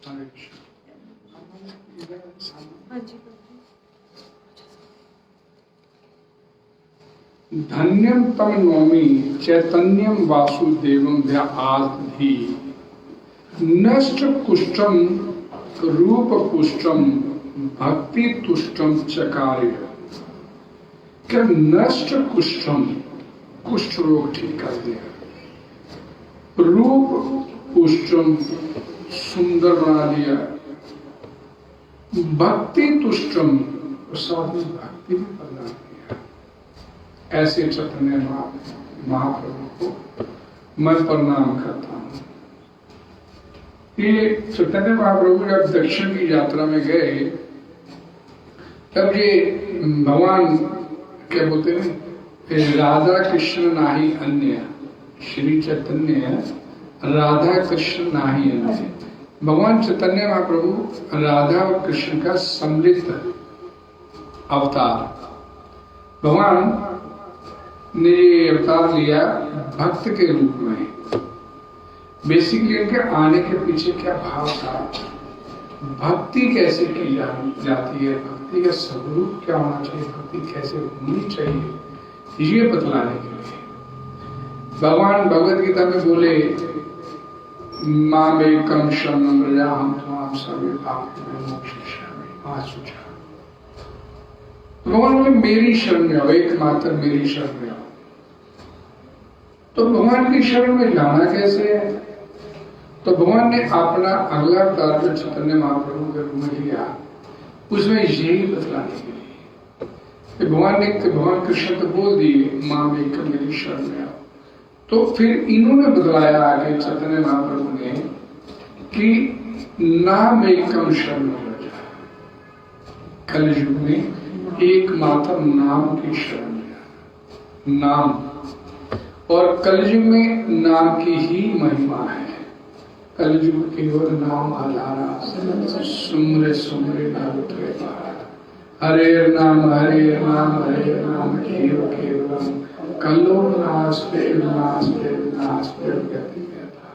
हरे कृष्ण। धन्यम तम नौमी चैतन्यम वासुदेवम व्याधि नष्ट कुष्ठम रूप पुष्टम भक्ति तुष्टम चकार्य। क्या नष्ट कुष्ठम, कुष्ठ रोग ठीक कर दिया, रूप पुष्टम सुंदर बना दिया, भक्ति तुष्टम साथ में भक्ति भी प्रदान किया। ऐसे चैतन्य महाप्रभु को मैं प्रणाम करता हूँ। ये चैतन्य महाप्रभु जब दक्षिण की यात्रा में गए तब ये भगवान क्या बोलते हैं, राधा कृष्ण नाही अन्य, श्री चैतन्य राधा कृष्ण नाही अन्य। भगवान चैतन्य महाप्रभु राधा और कृष्ण का सम्मिलित अवतार। भगवान ने ये अवतार लिया भक्त के रूप में। बेसिकली उनके आने के पीछे क्या भाव था, भक्ति कैसे की जाती है, भक्ति का स्वरूप क्या होना चाहिए, भक्ति कैसे होनी चाहिए, ये बतलाने के लिए भगवान भगवद गीता में बोले मामेकं शरणं व्रजामि त्वां सर्वपापेभ्यो मोक्षयिष्यामि मा शुचः। भगवान बोले मेरी शरण में आओ, एकमात्र मेरी शरण में आओ। तो भगवान की शरण में जाना कैसे है? तो भगवान ने अपना अगला अवतार जो चैतन्य महाप्रभु के रूप में लिया, उसमें यही बतलाने के लिए कि भगवान कृष्ण तो बोल दिए मामेकं मेरी शरण में आओ। तो फिर इन्होंने बतलाया आगे चैतन्य महाप्रभु ने कि नाम एकम शरण व्रज, कलयुग में एकमात्र नाम की शरण में, नाम, और कलयुग में नाम की ही महिमा है। कलयुग केवल नाम आधारा, सुमरे सुमरे नाम उतरे पारा। हरे नाम केव केवलम कलो नास्ते गति में था।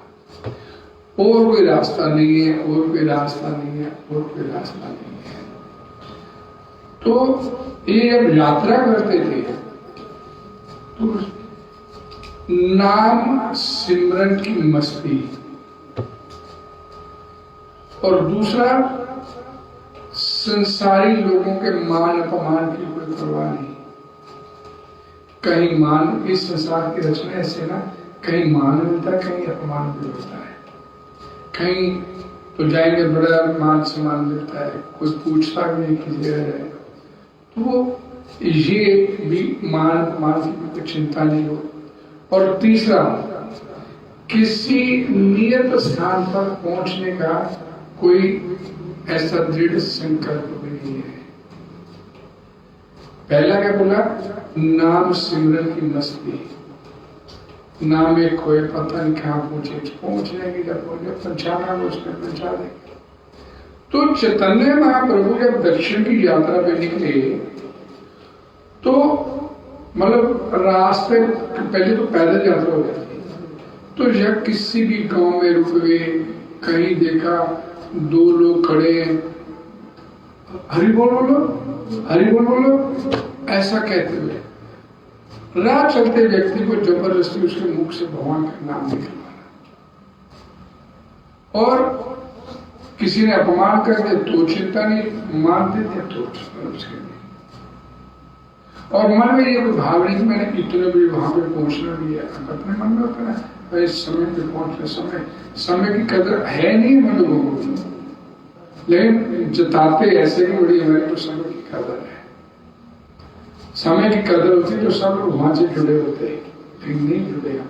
और कोई रास्ता नहीं है, और कोई रास्ता नहीं है, और कोई रास्ता नहीं है। तो ये जब यात्रा करते थे तो नाम सिमरन की मस्ती, और दूसरा संसारी लोगों के मान अपमान की कोई परवाह नहीं। कहीं मान, इस संसार की रचना ऐसे ना, कहीं मान मिलता है, कहीं अपमान भी होता है। कहीं तो जाएंगे बड़ा मान सम्मान मिलता है, कोई पूछता भी नहीं किसी रह जाएगा। तो ये भी मान अपमान की कोई चिंता नहीं हो। और तीसरा, किसी नियत स्थान पर पहुंचने का कोई ऐसा दृढ़ संकल्प भी नहीं है। पहला क्या बोला, नाम सिमरन की मस्ती, नाम एक खोए पता नहीं कहाँ पहुंचने की, जब पहुंचे पहुंचाना उसने पहुंचा देंगे। तो चैतन्य महाप्रभु जब दक्षिण की यात्रा पे निकले तो मतलब रास्ते पहले तो पैदल यात्रा हो जाती, तो जब किसी भी गांव में रुक गए, कहीं देखा दो लोग खड़े हैं, हरि बोल बोलो, हरि बोल बोलो, ऐसा कहते हुए राह चलते व्यक्ति को जबरदस्ती उसके मुख से भगवान का नाम निकलवाना, और किसी ने अपमान कर दे तो चिंता नहीं, मान देते तो उसके नहीं। और मन में ये कोई भाव नहीं कि मैंने इतने भी वहां पे पहुंचना भी है। अपने मन में होता है इस समय पे पहुंचने, समय की कदर है नहीं हम लोगों को, लेकिन जताते ऐसे ही बड़ी हमारे को समय की कदर है। समय की कदर होती तो सब लोग वहां से जुड़े होते, लेकिन नहीं जुड़े हम।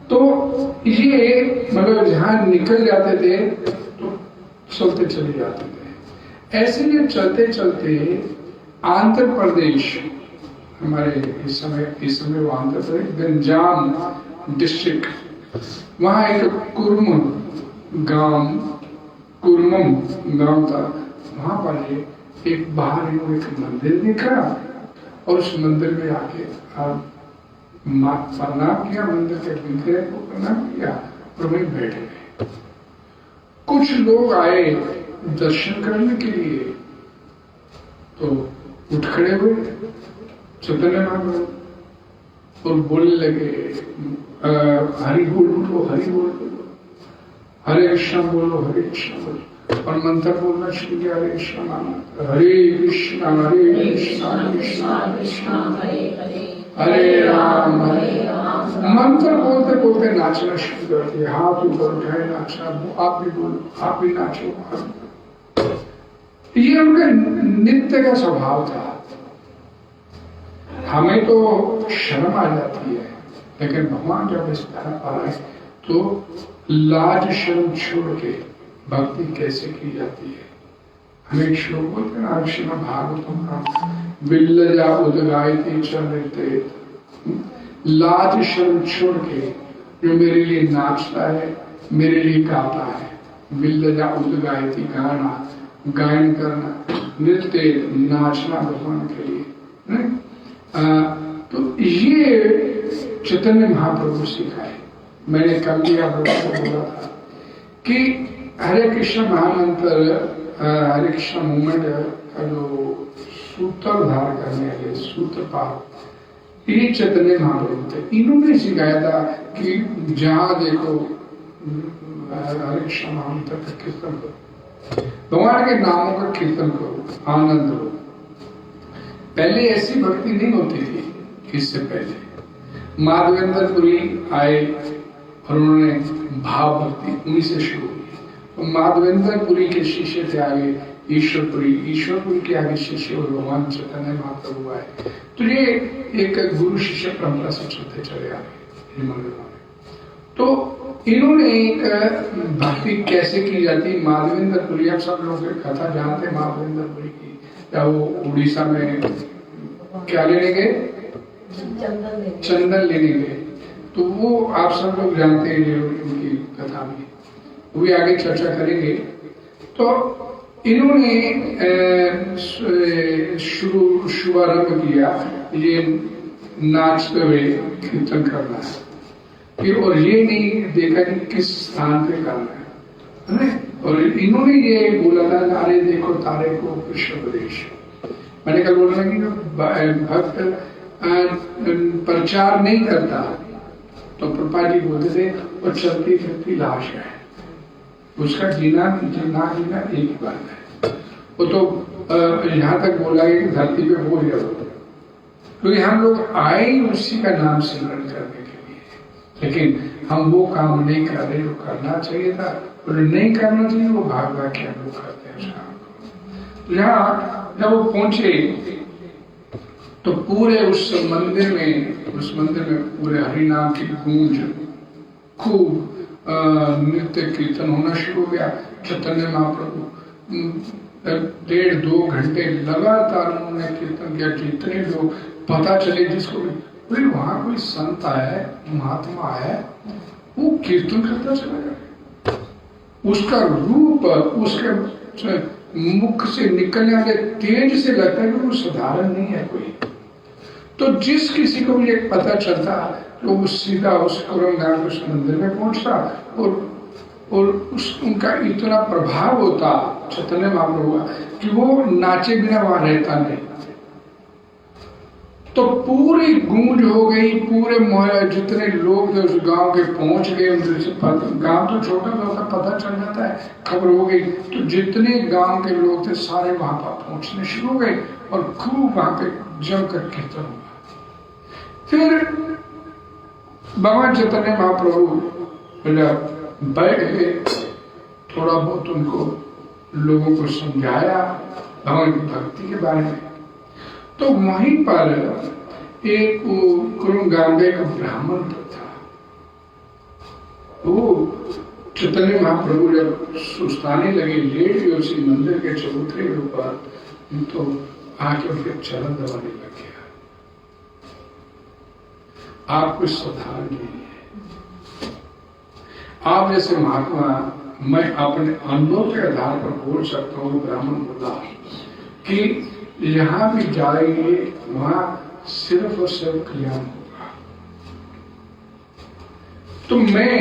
तो ये मतलब जहां निकल जाते थे तो चलते चले जाते थे। ऐसे ही चलते चलते आंध्र प्रदेश, हमारे इस समय वो आंध्र प्रदेश गंजाम डिस्ट्रिक्ट, वहां एक कुर्मम गांव था। वहां पर एक बाहर एक मंदिर देखा, और उस मंदिर में आके प्रणाम किया, मंदिर के विग्रह को प्रणाम किया, और वहीं बैठ गए। कुछ लोग आए दर्शन करने के लिए, तो उठ खड़े हुए चैतन्य महाप्रभु और बोलने लगे, हरि बोल बोलो, हरि बोल बोलो, हरे कृष्ण बोलो, हरे कृष्ण बोलो, और मंत्र बोलना शुरू किया, हरे कृष्ण कृष्ण कृष्ण हरे राम मंत्र बोलते बोलते नाचना शुरू कर दिया, हाथ ऊपर उठाए नाचना, आप भी बोलो, आप भी नाचो। ये उनका नित्य का स्वभाव था। हमें तो शर्म आ जाती है, लेकिन भगवान जब इस तरह आए तो लाज शर्म छोड़ के भक्ति कैसे की जाती है। हमें एक श्लोक बोलते हैं श्रीमद् भागवतम का, बिल्लजा उदगायते चलते, लाज शर्म छोड़ के जो मेरे लिए नाचता है, मेरे लिए गाता है, बिल्लजा उदगायते, गाना, गायन करना, नृत्य, नाचना भगवान के लिए। तो ये चैतन्य महाप्रभु सिखाए। मैंने कल भी आप लोगों को बोला था कि हरे कृष्ण महामंत्र, हरे कृष्ण मूवमेंट का जो सूत्रधार करने वाले सूत्रपाल, ये चैतन्य महाप्रभु थे। इन्होंने सिखाया था कि जहां देखो हरे कृष्ण महामंत्र का कीर्तन करो, भगवान के नामों का कीर्तन करो, आनंद लो। पहले ऐसी भक्ति नहीं होती थी। इससे पहले माधवेंद्रपुरी आए और उन्होंने भाव भक्ति उन्हीं से शुरू की। तो माधवेंद्रपुरी के शिष्य थे आगे ईश्वरपुरी के आगे शिष्य और भगवान चैतन्य महाप्रभु आए। तो ये एक गुरु शिष्य परंपरा से चलते चले आ गए। तो इन्होंने एक भक्ति कैसे की जाती, माधवेंद्रपुरी, आप सब लोग कथा जानते हैं माधवेंद्रपुरी की, या वो उड़ीसा में क्या लेने गए, चंदन लेने गए। तो वो आप सब लोग जानते हैं उनकी कथा में, वो भी आगे चर्चा करेंगे। तो इन्होंने शुभारंभ किया ये नाचते हुए कीर्तन करना है, फिर और ये नहीं देखा कि किस स्थान पे करना है। और इन्होंने ये बोला था, नारे देखो तारे को कृष्ण प्रदेश। मैंने कल बोला कि भक्त प्रचार नहीं करता, तो प्रभुपाद जी बोलते थे वो चलती फिरती लाश है, उसका जीना एक ही बात है। वो तो यहाँ तक बोला है कि धरती पे बोल जाओ, क्योंकि हम लोग आए ही उसी का नाम सिमरन करने के लिए, लेकिन हम वो काम नहीं कर रहे जो करना चाहिए था, और नहीं करना चाहिए वो भाग के हम लोग करते हैं शाम को। यहाँ जब वो पहुंचे तो पूरे उस मंदिर में पूरे हरिनाम की गूंज, खूब नृत्य कीर्तन होना शुरू हो गया। चैतन्य महाप्रभु 1.5-2 घंटे लगातार उन्होंने कीर्तन किया। जितने लोग पता चले जिसको भी वहां कोई संत है, महात्मा है, वो कीर्तन करता चला गया। उसका रूप, उसके मुख से निकलने वाले तेज से लगता है कि वो साधारण नहीं है कोई। तो जिस किसी को भी एक पता चलता तो वो सीधा उस कुरंगार उस मंदिर में पहुंचता और उनका इतना प्रभाव होता चैतन्य महाप्रभु कि वो नाचे बिना वहां रहता नहीं। तो पूरी गूंज हो गई, पूरे जितने लोग थे उस गांव के पहुंच गए। गांव तो छोटा था, पता चल जाता है, खबर हो गई। तो जितने गांव के लोग थे सारे वहां पर पहुंचने शुरू हो गए और खूब वहां पे जमकर कीर्तन हुआ। फिर भगवान चैतन्य महाप्रभु बैठ गए, थोड़ा बहुत उनको लोगों को समझाया भगवान की भक्ति के बारे में। तो वहीं पर एक कुरुंगांगे का ब्राह्मण था। वो चैतन्य महाप्रभु जब सुस्ताने लगे, लेट गए उसी मंदिर के चबूतरे के ऊपर, तो आके उनके चरण दबाने लग गया। आप कुछ साधारण नहीं है। आप जैसे महात्मा, मैं अपने अनुभव के आधार पर बोल सकता हूँ, ब्राह्मण बोला कि यहाँ भी जाएंगे वहां सिर्फ और सिर्फ कल्याण होगा। तो मैं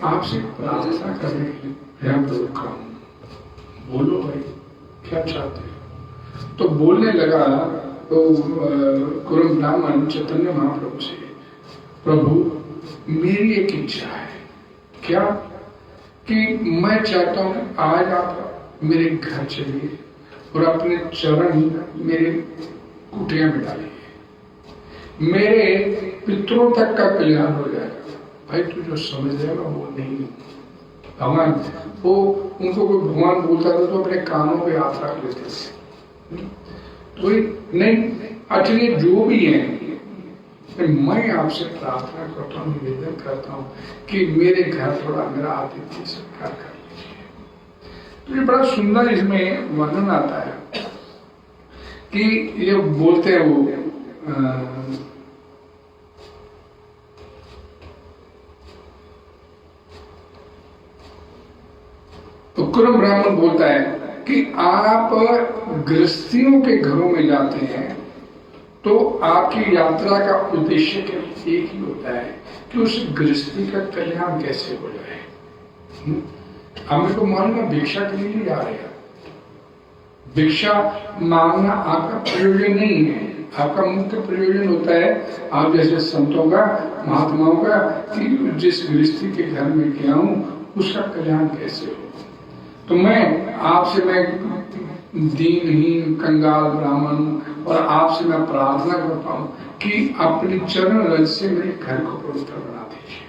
आपसे प्रार्थना करने के लिए मैं रुका हूं, बोलो भाई क्या चाहते हो। तो बोलने लगा तो कुरम ब्राह्मण चैतन्य महाप्रभु से, प्रभु मेरी एक इच्छा है, क्या कि मैं चाहता हूं आज आप मेरे घर चलिए और अपने चरण मेरे कुटिया में डालिए, मेरे पितरों तक का कल्याण हो जाएगा। भाई तू जो समझ जाएगा वो नहीं, भगवान वो उनको कोई भगवान बोलता था तो अपने कानों पे हाथ रख लेते थे, तो नहीं अचले जो भी है, मैं आपसे प्रार्थना करता हूँ, निवेदन करता हूँ कि मेरे घर थोड़ा मेरा आतिथ्य सत्कार कर लीजिए। तो ये बड़ा सुंदर इसमें वर्णन आता है कि ये बोलते हैं वो तो कुरम ब्राह्मण बोलता है कि आप गृहस्थियों के घरों में जाते हैं तो आपकी यात्रा का उद्देश्य एक ही होता है कि उस गृहस्थी का कल्याण कैसे हो जाए। हमें तो मालूम भिक्षा के लिए नहीं जा रहे हैं, भिक्षा मांगना आपका प्रयोजन नहीं है, आपका मुख्य प्रयोजन होता है आप जैसे संतों का महात्माओं का कि जिस गृहस्थी के घर में गया हूं उसका कल्याण कैसे हो। तो मैं आपसे मैं दीनहीन कंगाल ब्राह्मण और आपसे मैं प्रार्थना करता हूँ कि अपनी चरण रज से मेरे घर को पवित्र बना दीजिए,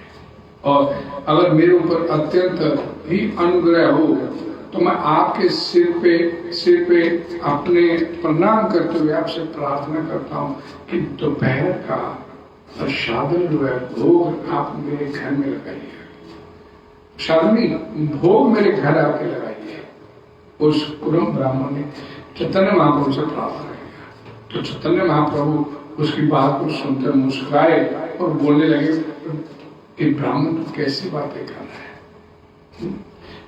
और अगर मेरे ऊपर अत्यंत ही अनुग्रह हो तो मैं आपके सिर पे अपने प्रणाम करते हुए आपसे प्रार्थना करता हूँ कि दोपहर का प्रसादन जो है भोग आप मेरे घर में लगाइए, शादी भोग मेरे घर आके लगाइए। उस कुरम ब्राह्मण ने चैतन्य महाप्रभु से प्रार्थना किया, तो चैतन्य महाप्रभु उसकी बात को सुनकर मुस्कुराए और बोलने लगे कि ब्राह्मण तो कैसी बातें कर रहा है।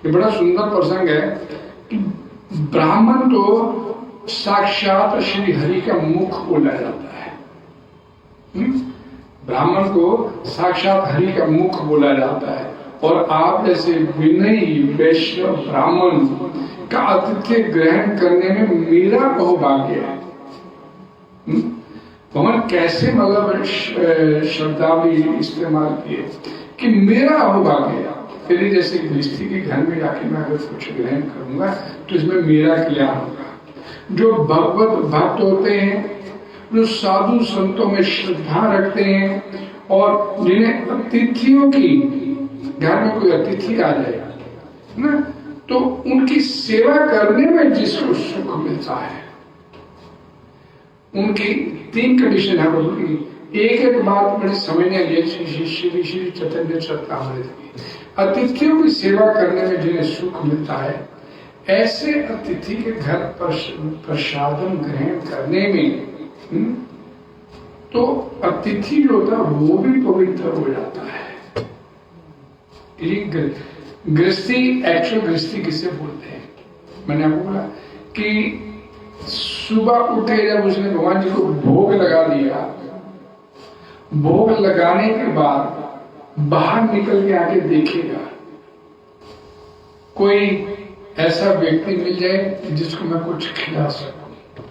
ये बड़ा सुंदर प्रसंग है कि ब्राह्मण तो साक्षात श्री हरि का मुख बोला जाता है, ब्राह्मण को साक्षात हरि का मुख बोला जाता है, और आप जैसे विनयी वैष्णव ब्राह्मण का आतिथ्य ग्रहण करने में मेरा बहुभाग्य है। भगवान कैसे मतलब शब्दावली इस्तेमाल किए कि मेरा बहुभाग्य है, फिर जैसे गृहस्थी के घर में जाके मैं अगर कुछ ग्रहण करूंगा तो इसमें मेरा कल्याण होगा। जो भगवत भक्त होते हैं, जो साधु संतों में श्रद्धा रखते हैं और जिन्हें अतिथियों की घर में कोई अतिथि आ जाए ना तो उनकी सेवा करने में जिसको सुख मिलता है, उनकी 3 कंडीशन है उनकी। एक बात बड़ी समझने लिए श्री चैतन्य चरितामृत की, अतिथियों की सेवा करने में जिन्हें सुख मिलता है ऐसे अतिथि के घर पर प्रसादन ग्रहण करने में तो अतिथि जो होता है वो भी पवित्र हो जाता है। गृहस्थी, एक्चुअल गृहस्थी किसे बोलते हैं? मैंने आपको बोला कि सुबह उठे जब उसने भगवान जी को भोग लगा दिया, भोग लगाने के बाद बाहर निकल के आके देखेगा कोई ऐसा व्यक्ति मिल जाए जिसको मैं कुछ खिला सकूं।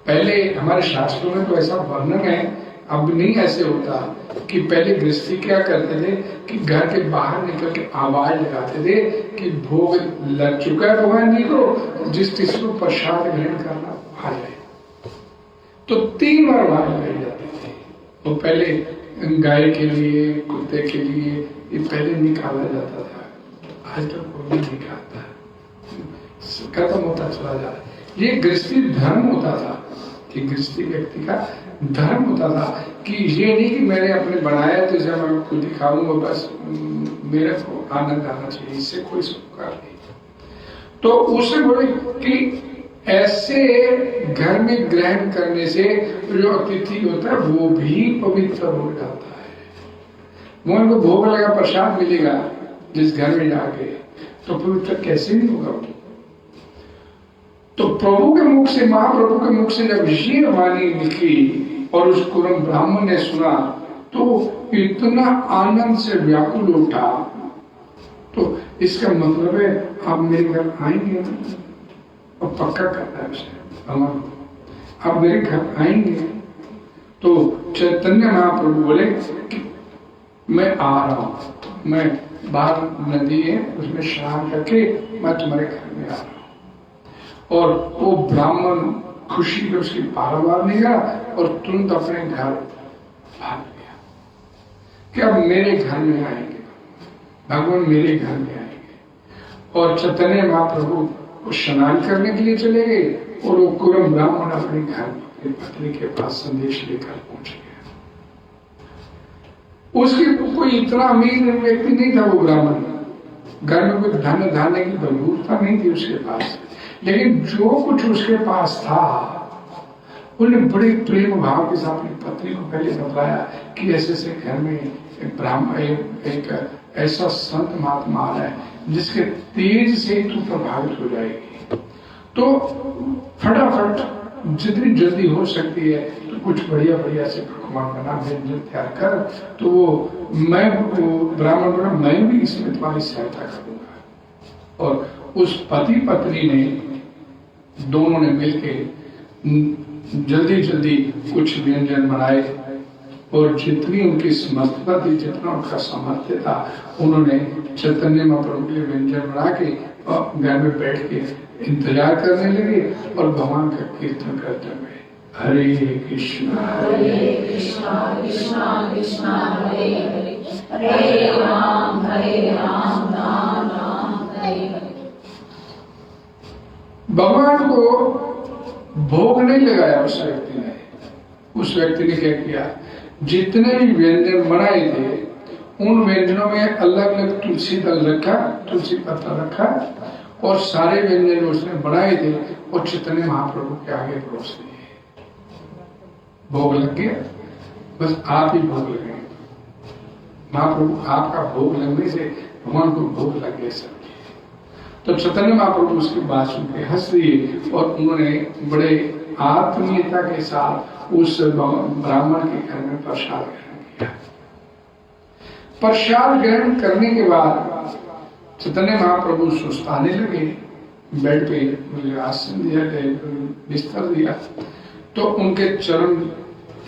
पहले हमारे शास्त्रों में तो ऐसा वर्णन है, अब नहीं ऐसे होता कि पहले गृहस्थी क्या करते थे कि घर के बाहर निकल के आवाज लगाते थे कि भोग लग चुका है भगवान जी को, जिसको प्रसाद ग्रहण करना आ जाए। तो 3 बार आवाज लगाई जाती थी। तो पहले गाय के लिए, कुत्ते के लिए ये पहले निकाला जाता था, आज तक कोई नहीं निकालता, खत्म होता चला जा रहा है। ये गृहस्थी धर्म होता था कि गृहस्थी व्यक्ति का धर्म होता था कि ये नहीं कि मैंने अपने बनाया तो इसे मैं खुद दिखाऊंगा, बस मेरे को आनंद आना चाहिए, इससे कोई सरोकार नहीं। तो उससे बोले कि ऐसे घर में ग्रहण करने से जो अतिथि होता है वो भी पवित्र हो जाता है। वो उनको भोग लगा प्रसाद मिलेगा जिस घर में जाके, तो पवित्र कैसे नहीं होगा। तो प्रभु के मुख से, महाप्रभु के मुख से जब ये वाणी निकली और उस कुरम ब्राह्मण ने सुना तो इतना आनंद से व्याकुल उठा तो इसका मतलब है आप मेरे घर आएंगे ना, और पक्का करना है उसे भगवान, आप मेरे घर आएंगे। तो चैतन्य महाप्रभु बोले कि मैं आ रहा हूं, मैं बाहर नदी है उसमें स्नान करके मैं तुम्हारे घर में आ रहा हूं। और वो ब्राह्मण खुशी में उसकी बार नहीं गया और तुरंत अपने घर भाग गया कि अब मेरे घर में आएंगे, भगवान मेरे घर में आएंगे। और चैतन्य महाप्रभु वो स्नान करने के लिए चले गए और वो कुरम ब्राह्मण अपने घर अपनी पत्नी के पास संदेश लेकर पहुंच गया। उसके कोई इतना अमीर व्यक्ति नहीं था वो ब्राह्मण, घर में कोई धन धाने की बलबूरता नहीं थी उसके पास, लेकिन जो कुछ उसके पास था उन्हें बड़े प्रेम भाव के साथ अपनी पत्नी को पहले बताया कि ऐसे ऐसे घर में एक ऐसा संत महात्मा आ रहा है जिसके तेज से तू प्रभावित हो जाएगी, तो फटाफट जितनी जल्दी हो सकती है तो कुछ बढ़िया बढ़िया से पकवान बना व्यंजन तैयार कर। तो वो ब्राह्मण बोला मैं भी इसमें तुम्हारी सहायता करूंगा। और उस पति पत्नी ने दोनों ने मिलकर जल्दी जल्दी कुछ व्यंजन बनाए और जितनी उनकी समर्थता थी, जितना उनका सामर्थ्य था, उन्होंने चैतन्य महाप्रभु के लिए व्यंजन बना के घर में बैठ के इंतजार करने लगे और भगवान का कीर्तन करते हुए हरे कृष्णा कृष्णा कृष्णा हरे हरे, हरे राम राम राम हरे हरे। भगवान को भोग नहीं लगाया उस व्यक्ति ने। उस व्यक्ति ने क्या किया, जितने भी व्यंजन बनाए थे उन व्यंजनों में अलग अलग तुलसी दल रखा, तुलसी पत्ता रखा और सारे व्यंजन उसने बनाए थे और चैतन्य महाप्रभु के आगे परोस दिए। भोग लग गया, बस आप ही भोग लगे। महाप्रभु आपका भोग लगने से भगवान को भोग लग गया सबके। तो चैतन्य महाप्रभु उसकी बात सुन के हंस दिए और उन्होंने बड़े आत्मीयता के साथ उस ब्राह्मण के घर में प्रसाद ग्रहण किया। प्रसाद ग्रहण करने के बाद चैतन्य महाप्रभु सुस्ताने लगे, बेड पे मुझे आसन दिया, बिस्तर दिया, तो उनके चरण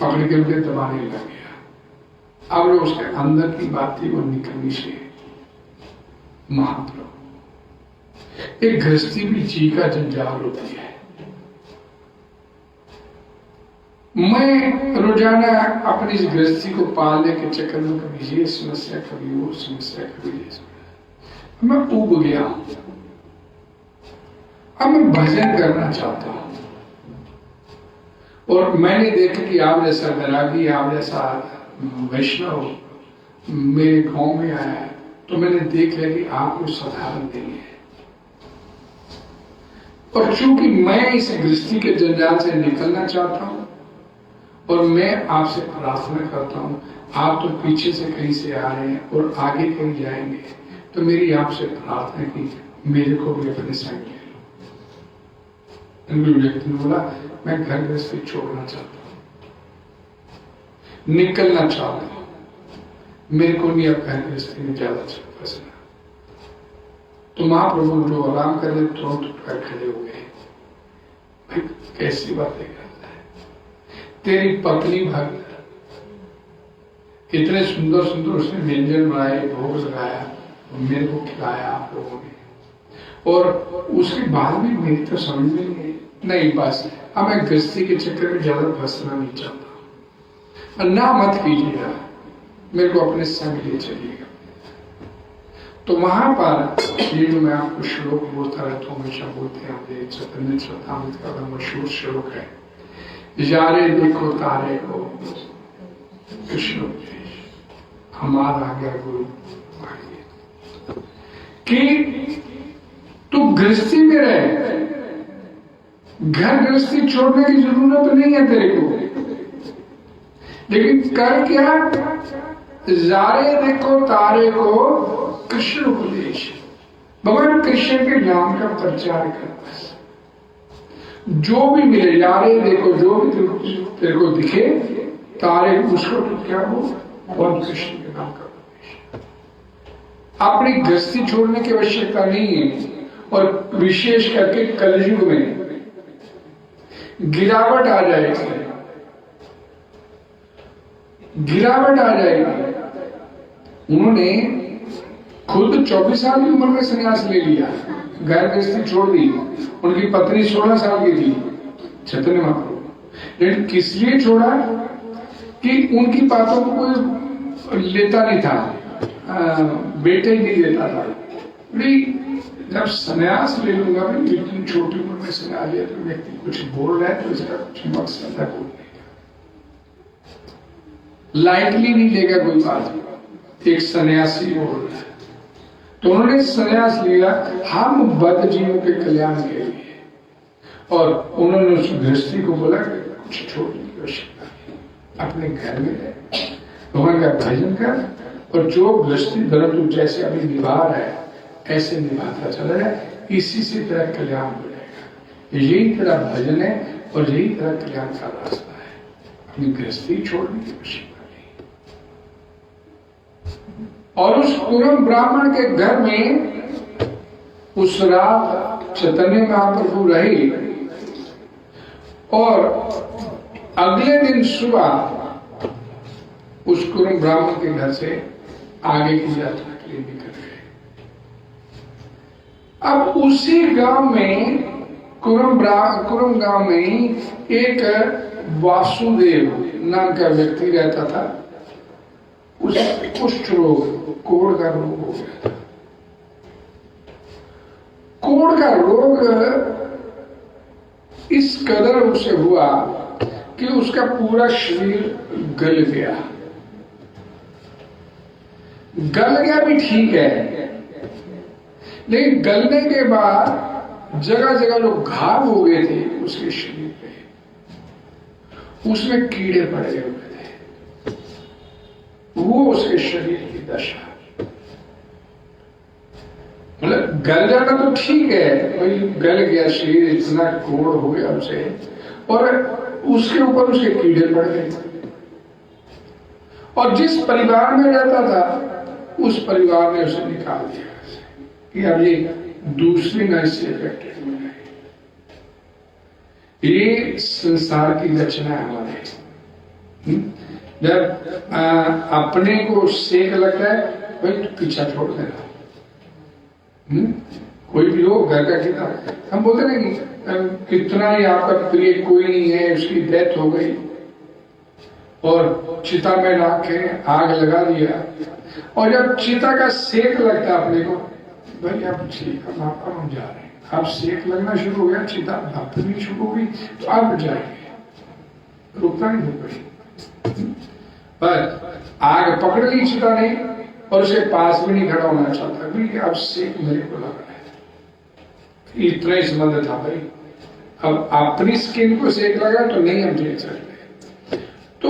पकड़ के उनके दबाने लग गया। अब जो उसके अंदर की बात थी वो निकलनी से महाप्रभु, एक गृहस्थी भी जी का जंजाल होती है। मैं रोजाना अपनी इस गृहस्थी को पालने के चक्कर में कभी ये समस्या, कभी वो समस्या, कभी ये समस्या, मैं उब गया। अब मैं भजन करना चाहता हूं और मैंने देखा कि आप जैसा वैरागी, आप जैसा वैष्णव मेरे गांव में आया है, तो मैंने देख लिया कि आप कोई साधारण नहीं है। और चूंकि मैं इस गृहस्थी के जंजाल से निकलना चाहता हूं और मैं आपसे प्रार्थना करता हूं, आप तो पीछे से कहीं से आ रहे हैं और आगे कहीं जाएंगे, तो मेरी आपसे प्रार्थना की मेरे को भी अपने संग ले लो। व्यक्ति ने बोला मैं घर गृहस्थी छोड़ना चाहता हूं, निकलना चाहता हूं, मेरे को नहीं अब घर गृहस्थी में ज्यादा पसंद। तो महाप्रभु जो आराम कर रहे तुरंत उठकर खड़े हो गए। भाई कैसी बातें करता है, तेरी पत्नी भक्त, इतने सुंदर सुंदर उसने व्यंजन बनाए, भोग लगाया, मेरे को खिलाया आप लोगों ने, और उसके बाद भी मेरी तो समझ में नहीं, बस अब मैं गृहस्थी के चक्कर में ज्यादा फंसना नहीं चाहता, ना मत कीजिएगा, मेरे को अपने संग ले चलिएगा। तो वहां पर ये जो मैं आपको श्लोक बोलता रहता हूँ, हमेशा बोलते हैं हमने चैतन्य चरितामृत का मशहूर श्लोक है, यारे देखो तारे को कृष्ण हमारा गया गुरु, कि तू गृहस्थी में रहे, घर गृहस्थी छोड़ने की जरूरत नहीं है तेरे को, लेकिन कर क्या, यारे देखो तारे को कृष्ण उपदेश, भगवान कृष्ण के नाम का प्रचार करता है। जो भी मिले, यारे देखो, जो भी तेरे को दिखे तारे, उसको तो क्या हो, भगवान कृष्ण के नाम का उपदेश। अपनी गृहस्थी छोड़ने की आवश्यकता नहीं है। और विशेष करके कलयुग में गिरावट आ जाएगी, गिरावट आ जाएगी। उन्होंने खुद 24 साल की उम्र में संन्यास ले लिया, गैर गृहस्थी छोड़ दी। उनकी पत्नी 16 साल की थी, चैतन्य महाप्रभु। लेकिन किस लिए छोड़ा कि उनकी बातों को कोई लेता नहीं था, बेटे ही नहीं लेता था। जब संन्यास ले लूंगा, इतनी छोटी उम्र में संन्यास लिया, तो व्यक्ति कुछ बोल रहा है तो इसका कुछ मकसद है बोलने का, लाइटली नहीं लेगा कोई बात। एक सन्यासी बोल रहा है, तो उन्होंने संन्यास लिया हम बद्ध जीवों के कल्याण के लिए। और उन्होंने उस गृहस्थी को बोला कि कुछ छोड़ने की आवश्यकता नहीं, अपने घर में रह, भगवान का भजन कर, और जो गृहस्थी धर्म तू जैसे अभी निभा रहा है ऐसे निभाता चला है, इसी से तेरा कल्याण हो जाएगा। यही तेरा भजन है और यही तेरा कल्याण का रास्ता है। अपनी गृहस्थी छोड़ने की आवश्यकता नहीं। और उस पूर्व ब्राह्मण के घर में उस रात चैतन्य महाप्रभु रहे, और अगले दिन सुबह उस कुरम ब्राह्मण के घर से आगे की यात्रा के लिए निकल गए। अब उसी गांव में कुरम गांव में एक वासुदेव नाम का व्यक्ति रहता था। उस कुष्ठ रोग, कोढ़ का रोग हो गया था। कोढ़ का रोग इस कदर उसे हुआ कि उसका पूरा शरीर गल गया। गल गया भी ठीक है, लेकिन गलने के बाद जगह जगह जो घाव हो गए थे उसके शरीर पे, उसमें कीड़े पड़े हुए थे। वो उसके शरीर की दशा। मतलब गल जाना तो ठीक है, भाई गल गया शरीर, इतना कोढ़ हो गया उसे, और उसके ऊपर उसके कीड़े पड़ गए। और जिस परिवार में रहता था उस परिवार ने उसे निकाल दिया कि अब ये दूसरे नर से इफेक्टेड हो गए। ये संसार की रचना है हमारे। जब अपने को सेक लगता है, भाई तो पीछा छोड़ देना। कोई भी हो, घर का कितना, हम बोलते ना कि कितना ही आपका प्रिय कोई नहीं है, उसकी डेथ हो गई और चिता में रख के आग लगा दिया, और जब चिता का सेक लगता है अपने को, भाई अब ठीक है, हम जा रहे हैं। अब सेक लगना शुरू हो गया, चिता भापनी शुरू हो गई, तो अब जाएंगे, रुकता नहीं हो गई। पर आग पकड़ ली चिता ने, और उसके पास भी नहीं खड़ा होना चाहता, क्योंकि अब सेक मेरे को लग रहा है। इतना ही संबंध था भाई, अब अपनी स्किन को सेक लगा तो नहीं हम झेल सकते। तो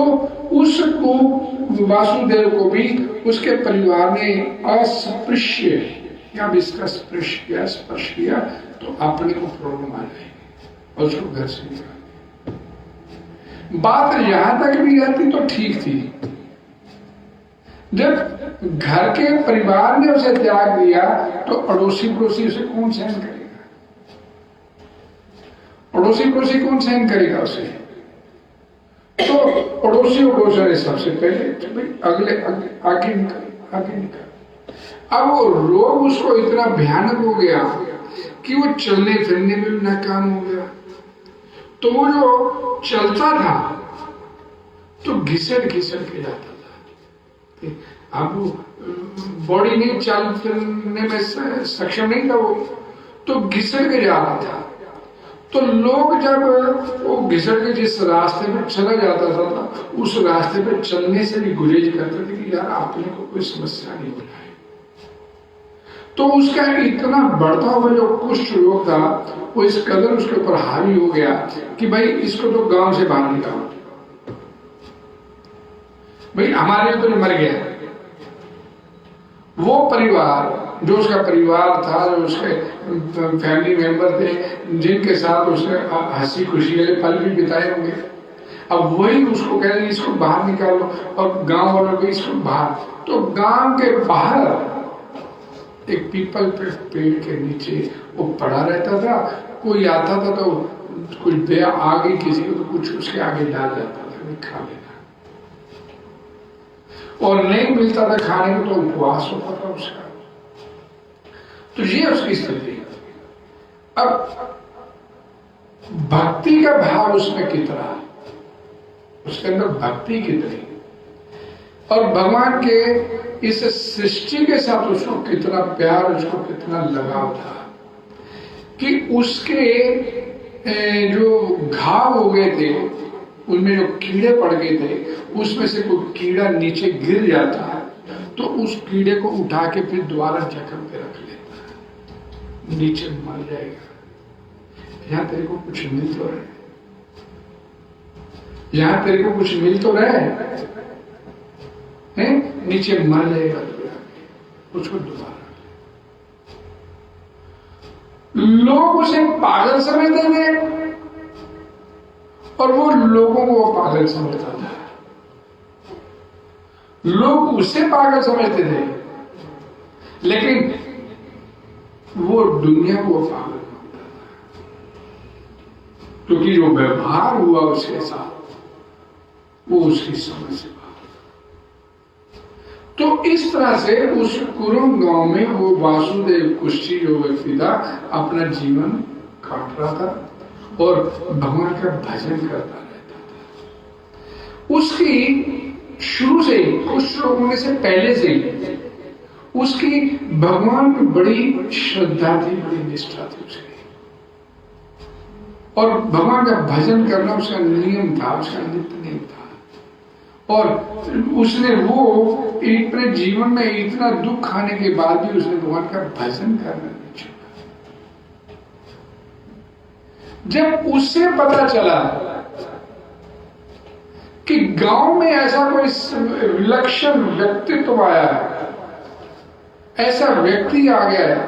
उसको वासुदेव को भी उसके परिवार ने अस्पृश्य या भी इसका स्पर्श किया तो अपने को प्रॉब्लम आ जाएगी और उसको घर से निकाल। बात यहां तक भी आती तो ठीक थी, जब घर के परिवार ने उसे त्याग दिया तो अड़ोसी पड़ोसी उसे कौन सहन करेगा? अड़ोसी पड़ोसी कौन सहन करेगा उसे? तो पड़ोसियों को उसने सबसे पहले अगले आगे निकल। अब वो रोग उसको इतना भयानक हो गया कि वो चलने फिरने में भी नाकाम हो गया। तो वो जो चलता था तो घिसट के जाता था। अब बॉडी नहीं चल फिरने में सक्षम नहीं था वो, तो घिसट के जा रहा था। तो लोग जब वो घिसट के जिस रास्ते पे चला जाता था उस रास्ते पे चलने से भी गुरेज करते थे कि यार अपने को कोई समस्या नहीं हो रहा है। तो उसका इतना बढ़ता हुआ जो कुष्ठ रोग था वो इस कदर उसके ऊपर हावी हो गया कि भाई इसको तो गांव से बाहर निकालो, भाई हमारे तो मर गया। वो परिवार जो उसका परिवार था, जो उसके फैमिली मेंबर थे, जिनके साथ उसने हंसी खुशी वाले पल भी बिताए होंगे, अब वही उसको कह रहे इसको बाहर निकालो, और गांव वालों को इसको बाहर। तो गांव के बाहर एक पीपल पे पेड़ के नीचे वो पड़ा रहता था। कोई आता था तो कुछ दे आ गई किसी को तो कुछ उसके आगे डाल जाता था, खा लेना। और नहीं मिलता था खाने को तो उपवास होता था उसका। तो ये उसकी स्थिति। अब भक्ति का भाव उसमें कितना, उसके अंदर भक्ति कितनी, और भगवान के इस सृष्टि के साथ उसको कितना प्यार, उसको कितना लगाव था कि उसके जो घाव हो गए थे उनमें जो कीड़े पड़ गए थे, उसमें से कोई कीड़ा नीचे गिर जाता है तो उस कीड़े को उठा के फिर दोबारा जख्म पे रख लेता है, नीचे मर जाएगा। यहां तेरे को कुछ मिल तो रहे, यहां तेरे को कुछ मिल तो रहे हैं, नीचे मर जाएगा उसको दोबारा। लोग उसे पागल समझते थे और वो लोगों को पागल समझता था। लोग उसे पागल समझते थे लेकिन वो दुनिया को पागल मानता था, क्योंकि जो व्यवहार हुआ उसके साथ वो उसकी समझ से बाहर। तो इस तरह से उस कुरुम गांव में वो वासुदेव कुष्ठी जो व्यक्ति था अपना जीवन काट रहा था और भगवान का भजन करता रहता था। उसकी शुरू से ही, कुछ लोगों में से पहले से ही उसकी भगवान की बड़ी श्रद्धा थी, बड़ी निष्ठा थी उसकी, और भगवान का भजन करना उसका नियम था, उसका नित्य नियम था। और उसने वो अपने जीवन में इतना दुख खाने के बाद भी उसने भगवान का भजन करना नहीं छोड़ा। जब उससे पता चला कि गांव में ऐसा कोई विलक्षण व्यक्तित्व आया है, ऐसा व्यक्ति आ गया है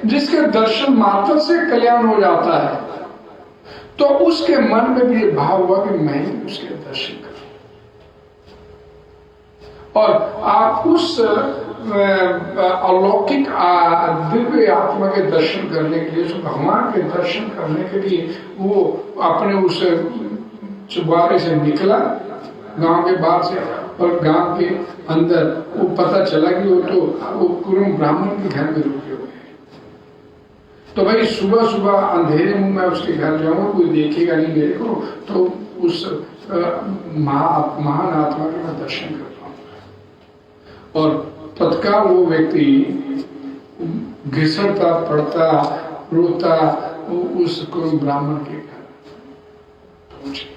जिसके दर्शन मात्र से कल्याण हो जाता है, तो उसके मन में भी ये भाव हुआ कि मैं उसके दर्शन करूं। और आप उस अलौकिक दिव्य आत्मा के दर्शन करने के लिए, उस भगवान के दर्शन करने के लिए वो अपने उस चुबारे से निकला गांव के बाहर से, और गांव के अंदर वो पता चला कि वो कुरुम ब्राह्मण के घर में रुके हुए हैं। तो भाई सुबह सुबह अंधेरे में मैं उसके घर जाऊंगा, कोई देखेगा नहीं मेरे को, तो उस महान आत्मा के मैं दर्शन कर पाऊंगा। और तत्काल वो व्यक्ति घिसटता पड़ता रोता उस कुरुम ब्राह्मण के घर पहुंच गया।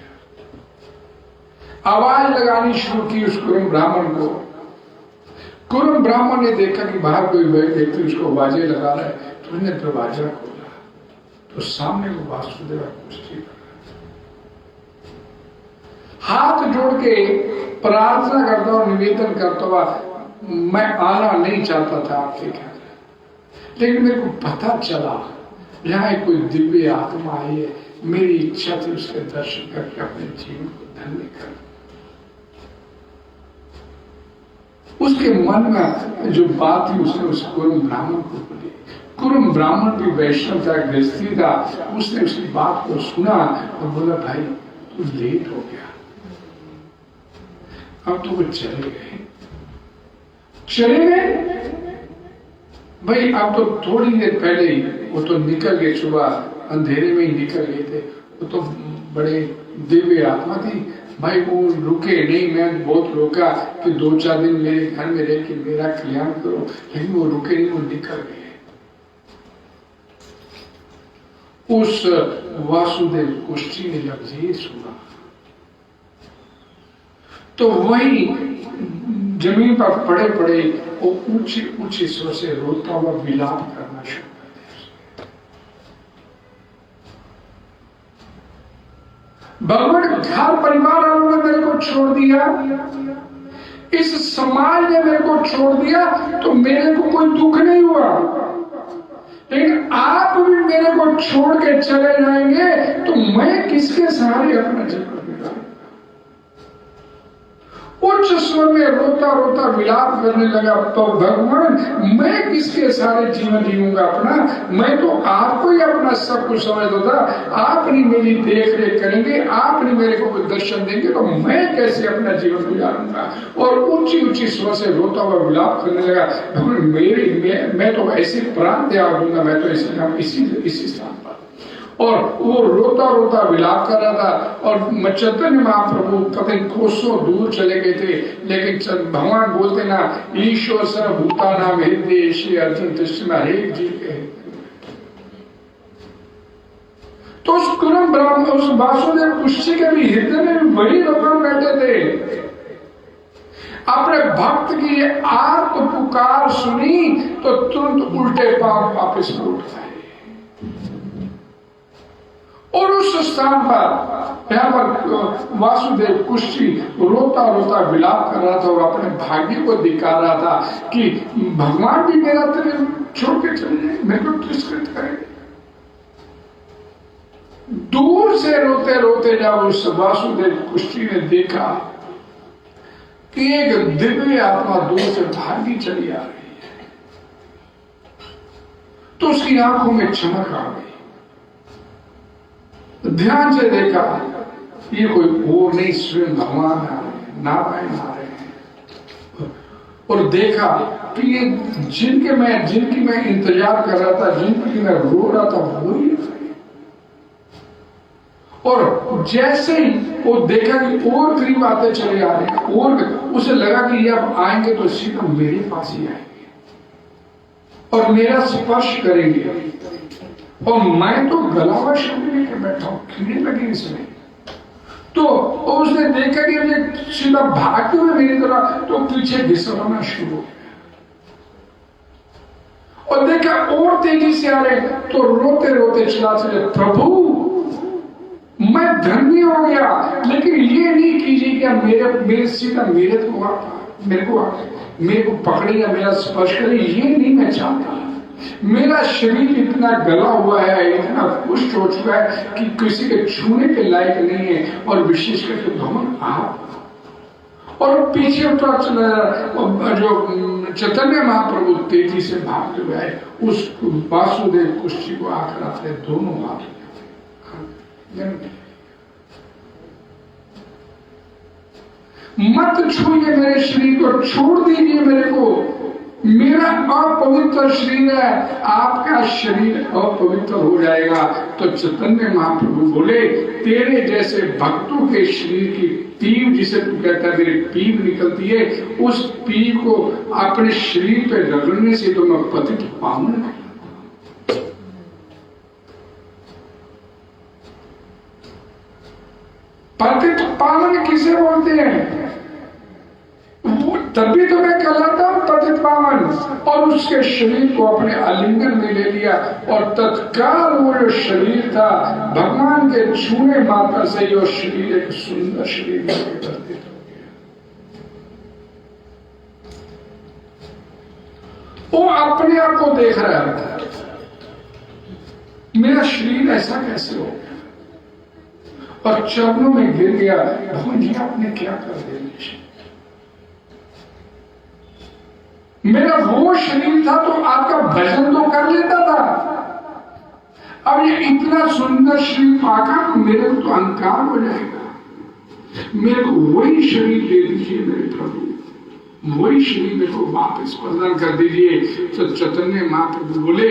आवाज लगानी शुरू की उस कुरुम ब्राह्मण को। कुरुम ब्राह्मण ने देखा कि बाहर कोई व्यक्ति उसको आवाजें लगा रहा है, तो उसने दरवाजा खोला तो सामने वो वासुदेव कुष्ठी हाथ जोड़ के प्रार्थना करता और निवेदन करता हुआ, मैं आना नहीं चाहता था आपके घर, लेकिन मेरे को पता चला यहाँ कोई दिव्य आत्मा आई है, मेरी इच्छा थी उसके दर्शन करके अपने जीवन को धन्य कर। उसके मन में जो बात थी उसने उस कुरुम ब्राह्मण को बोली। कुरुम ब्राह्मण भी वैष्णव था, गृहस्थी था, उसने उसकी बात को सुना और बोला, भाई तू लेट हो गया, अब तो वो चले गए भाई। अब तो थोड़ी देर पहले ही वो तो निकल गए, सुबह अंधेरे में ही निकल गए थे, वो तो बड़े दिव्य आत्मा थी भाई, वो रुके नहीं। मैं बहुत रोका कि 2-4 दिन मेरे घर में रह के मेरा कल्याण करो, लेकिन वो रुके नहीं, वो निकल गए। उस वासुदेव कुष्ठी ने जब ये सुना तो वही जमीन पर पड़े पड़े वो ऊंची ऊंची स्वर से रोता हुआ विलाप करना शुरू कर दिया। भगवान घर परिवार वालों ने मेरे को छोड़ दिया, इस समाज ने मेरे को छोड़ दिया, तो मेरे को कोई दुख नहीं हुआ, लेकिन आप भी मेरे को छोड़ के चले जाएंगे तो मैं किसके सहारे अपना जीवन बिताऊंगा। उच्च स्वर में रोता रोता विलाप करने लगा, तो भगवान मैं किसके सारे जीवन जीऊंगा अपना, मैं तो आपको ही अपना सब कुछ समझता था, आप नहीं मेरी देख रेख करेंगे, आप नहीं मेरे को दर्शन देंगे, तो मैं कैसे अपना जीवन गुजारूंगा। और ऊंची ऊंची स्वर से रोता हुआ विलाप करने लगा, भगवान मैं तो ऐसे प्राण त्याग दूंगा, मैं तो इसी स्थान पर। और वो रोता रोता विलाप कर रहा था, और चैतन्य महाप्रभु पता नहीं कोसों दूर चले गए थे, लेकिन भगवान बोलते ना, ईश्वर सर्वभूता नाम हृदय श्री अर्जुन कृष्ण हरेक जीव के। तो उस कुरम ब्राह्मण, उस वासुदेव कुश्ती के भी हृदय में वही भगवान बैठे थे। अपने भक्त की आर्त पुकार सुनी तो तुरंत उल्टे पांव वापस उठ गए। और उस स्थान पर यहाँ पर वासुदेव कुश्ती रोता रोता विलाप कर रहा था और अपने भाग्य को दिखा रहा था कि भगवान भी मेरा तेरे छोड़ के चले जाए, मेरे को तिरस्कृत करेंगे। दूर से रोते रोते जब उस वासुदेव कुश्ती ने देखा कि एक दिव्य आत्मा दूर से भागी चली आ रही है, तो उसकी आंखों में चमक आ गई। ध्यान से देखा, ये कोई और नहीं, स्वयं भगवान आ रहे हैं, नारायण आ रहे हैं। और देखा कि ये जिनकी मैं इंतजार कर रहा था, जिनकी मैं रो रहा था, वही। और जैसे ही वो देखा कि और करीब आते चले आ रहे हैं, और उसे लगा कि ये अब आएंगे तो सीधा मेरे पास ही आएंगे और मेरा स्पर्श करेंगे, और मैं तो गलावा शब्द लेके बैठा हूं, कीड़े लगे इसमें। तो उसने देखा कि मुझे सीधा भागते हुए मेरी तरह, तो पीछे घिसवाना शुरू हो गया। और देखा और तेजी से आ रहे, तो रोते रोते चला चले, प्रभु मैं धन्य हो गया, लेकिन ये नहीं कीजिए कि मेरे सीधा मेरे को पकड़े या मेरा स्पर्श करे, ये नहीं मैं चाहता। मेरा शरीर इतना गला हुआ है, इतना पुष्ट हो चुका है कि किसी के छूने के लायक नहीं है, और विशेष करके भगवान आप। और पीछे उतरा चला, जो चैतन्य महाप्रभु तेजी से भागते हुए आए, उस वासुदेव कुश्ती को आकर अपने दोनों हाथ मत छूइए मेरे शरीर को, छोड़ दीजिए मेरे को, मेरा अपवित्र शरीर है, आपका शरीर अपवित्र हो जाएगा। तो चैतन्य महाप्रभु बोले, तेरे जैसे भक्तों के शरीर की पीव, जिसे तू कहता है मेरी पीव निकलती है, उस पीव को अपने शरीर पे रगड़ने से तो मैं पतित पावन। पतित पावन किसे बोलते हैं? तभी तो मैं कहलाता हूं पतित पावन। और उसके शरीर को अपने आलिंगन में ले लिया, और तत्काल वो जो शरीर था, भगवान के छूने मात्र से जो शरीर एक सुंदर शरीर में परिवर्तित हो गया। वो अपने आप को देख रहा था, मेरा शरीर ऐसा कैसे हो गया, और चरणों में गिर गया, भगवान जी आपने क्या कर दिया। मेरा वो शरीर था तो आपका भजन तो कर लेता था, अब ये इतना सुंदर शरीर पाकर मेरे को तो अहंकार हो जाएगा। मेरे को वही शरीर दे दीजिए मेरे प्रभु, वही शरीर मेरे को वापस प्रदान कर दीजिए। तो चैतन्य महाप्रभु बोले,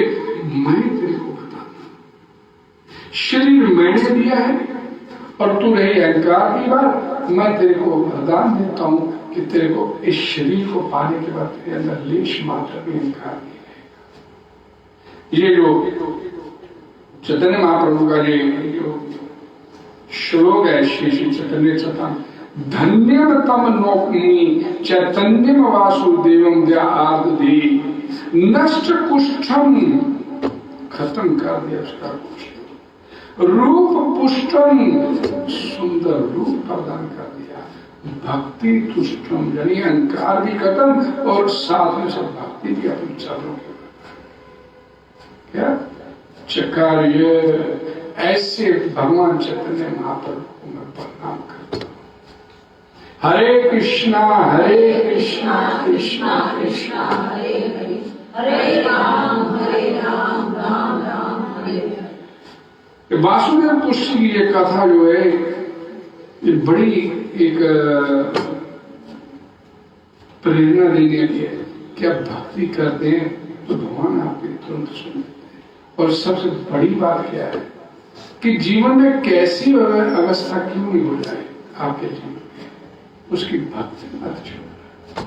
मैं तेरे को बताता, शरीर मैंने दिया है और तू रही अहंकार की बात, मैं तेरे को वरदान देता हूं कि तेरे को इस शरीर को पाने के बाद तेरे अंदर लेश मात्र भी अहंकार नहीं रहेगा। ये जो चैतन्य महाप्रभु का जो श्लोक है, श्री श्री चैतन्य चेतन, धन्यम तम नौकनी चैतन्यम वासुदेवम दे नष्ट कुष्ठम, खत्म कर दिया उसका कुष्ठ, रूप पुष्टम, सुंदर रूप प्रदान कर दिया, भक्ति तुष्टम, यानी अहंकार भी खत्म और साथ में सब भक्ति भी अपनी चरणों के क्या चकार्य। ऐसे भगवान चैतन्य महाप्रभु को मैं प्रणाम करता हूँ। हरे कृष्णा कृष्णा कृष्णा हरे हरे, हरे राम राम राम हरे हरे। वासुदेव पुष्ट की ये कथा जो है ये बड़ी एक प्रेरणा देने की है कि आप भक्ति करते हैं तो भगवान आपकी तुरंत सुन लेते हैं। और सबसे बड़ी बात क्या है कि जीवन में कैसी अवस्था क्यों नहीं हो जाए आपके जीवन में, उसकी भक्ति मत छोड़ना,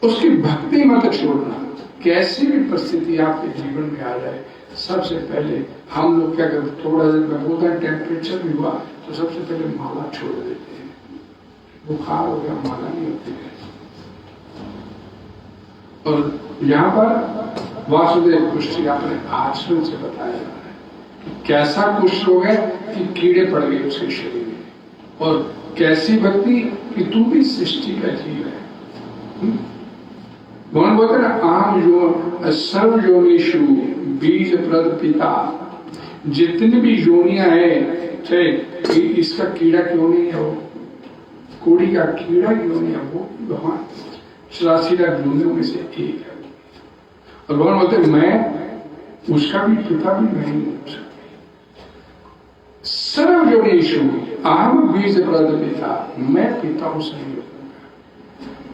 उसकी भक्ति मत छोड़ना। कैसी भी परिस्थिति आपके जीवन में आ जाए, सबसे पहले हम लोग क्या करते, थोड़ा देर में होता है टेम्परेचर भी हुआ तो सबसे पहले माला छोड़ देते हैं। बुखार हो गया, माला नहीं होती है। और यहाँ पर वासुदेव कुष्ठ अपने आचरण से बताया जा रहा है कि कैसा कुष्ठ हो गया कि कीड़े पड़ गए उसके शरीर में, और कैसी भक्ति कि तू भी सृष्टि का जीव है। भगवान बोलते ना, आम जो सर्व योनिषु बीज प्रद पिता, जितनी भी योनियां है, चाहे इसका कीड़ा क्यों नहीं है, वो कोड़ी का कीड़ा क्यों नहीं है, वो भगवान 84 लाख योनियों में से एक है। और भगवान बोलते मैं उसका भी पिता भी नहीं हूं। सर्व योनिषु आम बीज प्रद पिता, मैं पिता उस नहीं हूं।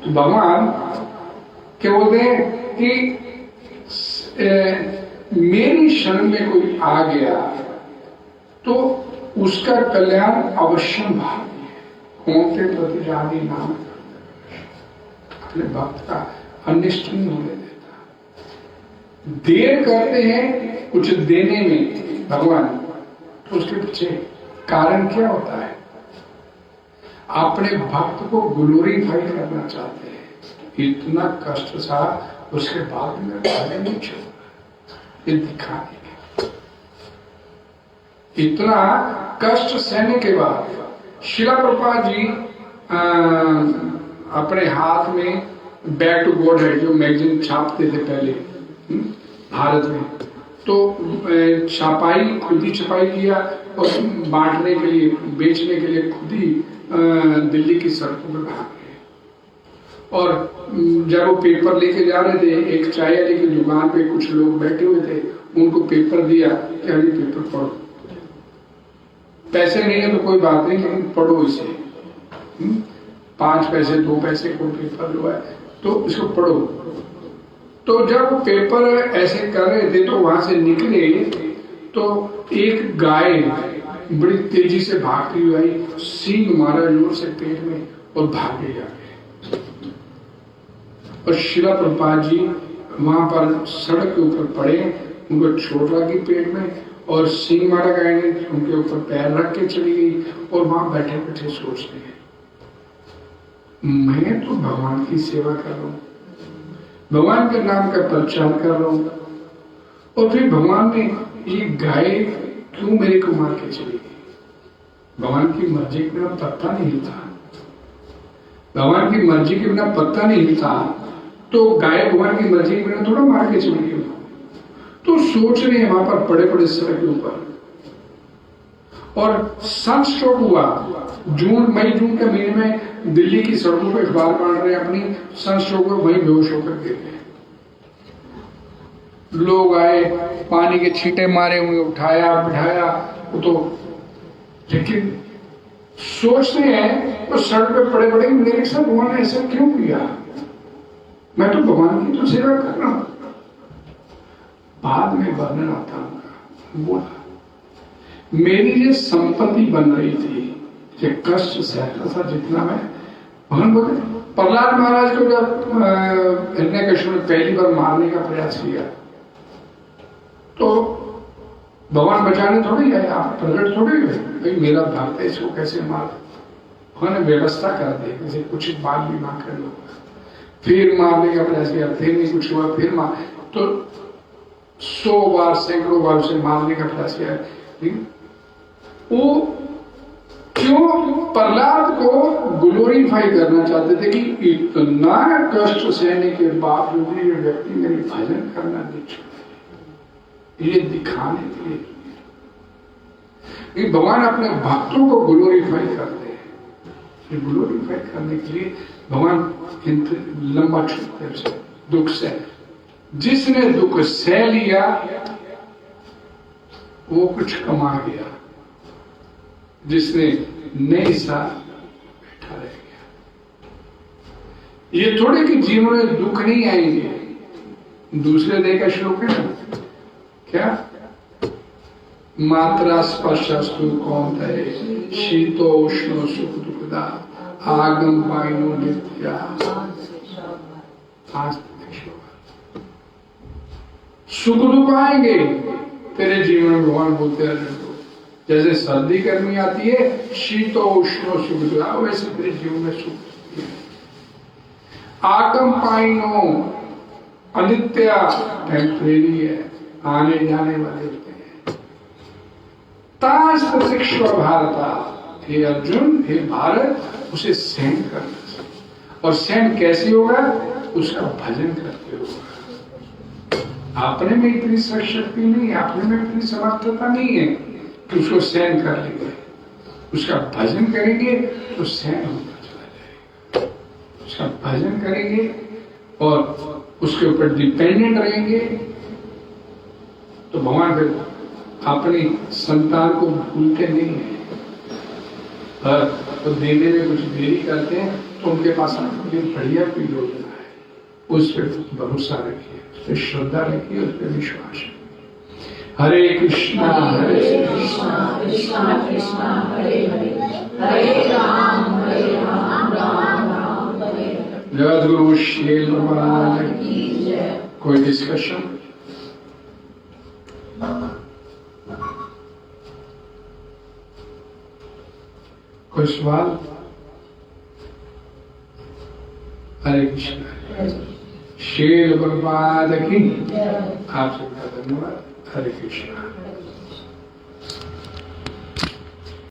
तो भगवान क्या बोलते हैं कि मेरी शरण में कोई आ गया तो उसका कल्याण अवश्य भावी है। कौन के प्रति राधे नाम अपने भक्त का अनिष्ट नहीं होने देता। देर करते हैं कुछ देने में भगवान, तो उसके पीछे कारण क्या होता है? अपने भक्त को ग्लोरीफाई करना चाहते हैं। इतना कष्ट सा उसके बाद में भले नहीं छोड़ा, ये दिखाने के, इतना कष्ट सहने के बाद शिला प्रभुपाद जी अपने हाथ में बैक टू गॉड है जो मैगजीन छापते थे पहले भारत में, तो छपाई खुद ही छपाई किया और बांटने के लिए, बेचने के लिए खुद ही दिल्ली की सड़कों पर भाग गए। और जब वो पेपर लेके जा रहे थे, एक चाय वाले की दुकान पे कुछ लोग बैठे हुए थे, उनको पेपर दिया कि अभी पेपर पढ़ो, पैसे नहीं है तो कोई बात नहीं, लेकिन पढ़ो इसे, 5 पैसे 2 पैसे को पेपर जो है तो इसको पढ़ो। तो जब पेपर ऐसे कर रहे थे तो वहां से निकले तो एक गाय बड़ी तेजी से भागती हुई आई, सींग मारा जोर से पेट में और भागे जाके। और शिला प्रभुपाद जी वहां पर सड़क के ऊपर पड़े, उनको चोट लगी पेट में और सींग मारा गाय ने, उनके ऊपर पैर रख के चली गई और वहां बैठे बैठे सोचते हैं, मैं तो भगवान की सेवा कर रहा हूं, भगवान के नाम का प्रचार कर रहा हूं, और फिर भगवान ने ये गाय क्यों मेरे को मार के चली गई? भगवान की मर्जी के बिना पत्ता नहीं हिलता, भगवान की मर्जी के बिना पत्ता नहीं हिलता, तो गाय भगवान की मर्जी के बिना थोड़ा मार के चली गई। तो सोच रहे हैं वहां पर पड़े पड़े सड़क के ऊपर, और सनस्ट्रोक हुआ। मई जून के महीने में दिल्ली की सड़कों पर अखबार बांट रहे अपनी, सनस्ट्रोक में वहीं बेहोश होकर गिर गए। लोग आए, पानी के छींटे मारे, उन्हें उठाया बिठाया, तो लेकिन सोचते हैं तो सड़क पे पड़े पड़े मेरे साथ भगवान ने ऐसा क्यों किया? मैं तो भगवान की तो सेवा कर रहा हूं। बाद में वर्णन आता हूँ, बोला मेरी ये संपत्ति बन रही थी, ये कष्ट सहता था जितना मैं, भगवान बोले प्रहलाद महाराज को जब हिरण्यकश्यप ने पहली बार मारने का प्रयास किया तो भगवान बचाने थोड़ी आए, आप प्रकट थोड़ी हुए, भाई मेरा भक्त है इसको कैसे मार। उन्होंने व्यवस्था कर दी, जैसे कुछ बाल भी मार कर लो, फिर मारने का प्रयास किया, फिर नहीं कुछ हुआ, फिर मार, तो 100 बार सैकड़ों बार से मारने का प्रयास किया। वो क्यों? प्रहलाद को ग्लोरीफाई करना चाहते थे कि इतना कष्ट सहने के बावजूद ये व्यक्ति मेरी भजन करना नहीं छोड़े, ये दिखाने के लिए। ये भगवान अपने भक्तों को ग्लोरीफाई करते हैं। ग्लोरीफाई करने के लिए भगवान लंबा छूटते हैं दुख से। जिसने दुख सह लिया वो कुछ कमा गया, जिसने नहीं सहा बैठा रह गया। ये थोड़े कि जीवन में दुख नहीं आएंगे। दूसरे दे का श्लोक है ना, क्या मात्रा स्पर्शस्तु कौन्तेय शीतोष्ण सुख दुखदा आगम पाइनो नित्या। सुख दुख आएंगे तेरे जीवन में। भगवान बोलते हैं जैसे सर्दी गर्मी आती है, शीतोष्ण सुख दुखदा, वैसे तेरे जीवन में सुख है। आगम पाइनो अनित्य, टेम्परेरी है, आने जाने वाले होते हैं। तास प्रतीक्षा भारत, हे अर्जुन हे भारत, उसे सहन करना। और सहन कैसे होगा? उसका भजन करते होगा। अपने में इतनी शक्ति नहीं है, अपने में इतनी समर्थता नहीं है कि उसको सहन कर लेंगे। उसका भजन करेंगे तो सहन होता चला जाएगा। उसका भजन करेंगे और उसके ऊपर डिपेंडेंट रहेंगे तो भगवान फिर अपनी संतान को भूलते नहीं है। और तो देने में कुछ देरी करते हैं तो उनके पास आपके लिए बढ़िया कोई योजना है, उस पर भरोसा रखिए, उस पर श्रद्धा रखिए, उस पर विश्वास रखिए। हरे कृष्णा कृष्णा कृष्णा हरे हरे, हरे राम राम राम हरे हरे। जगद्गुरु श्री भगवान की जय। कोई डिस्कशन? कोई सवाल? हरे कृष्णा। श्री भगवान की। आप सबका धन्यवाद। हरे कृष्णा।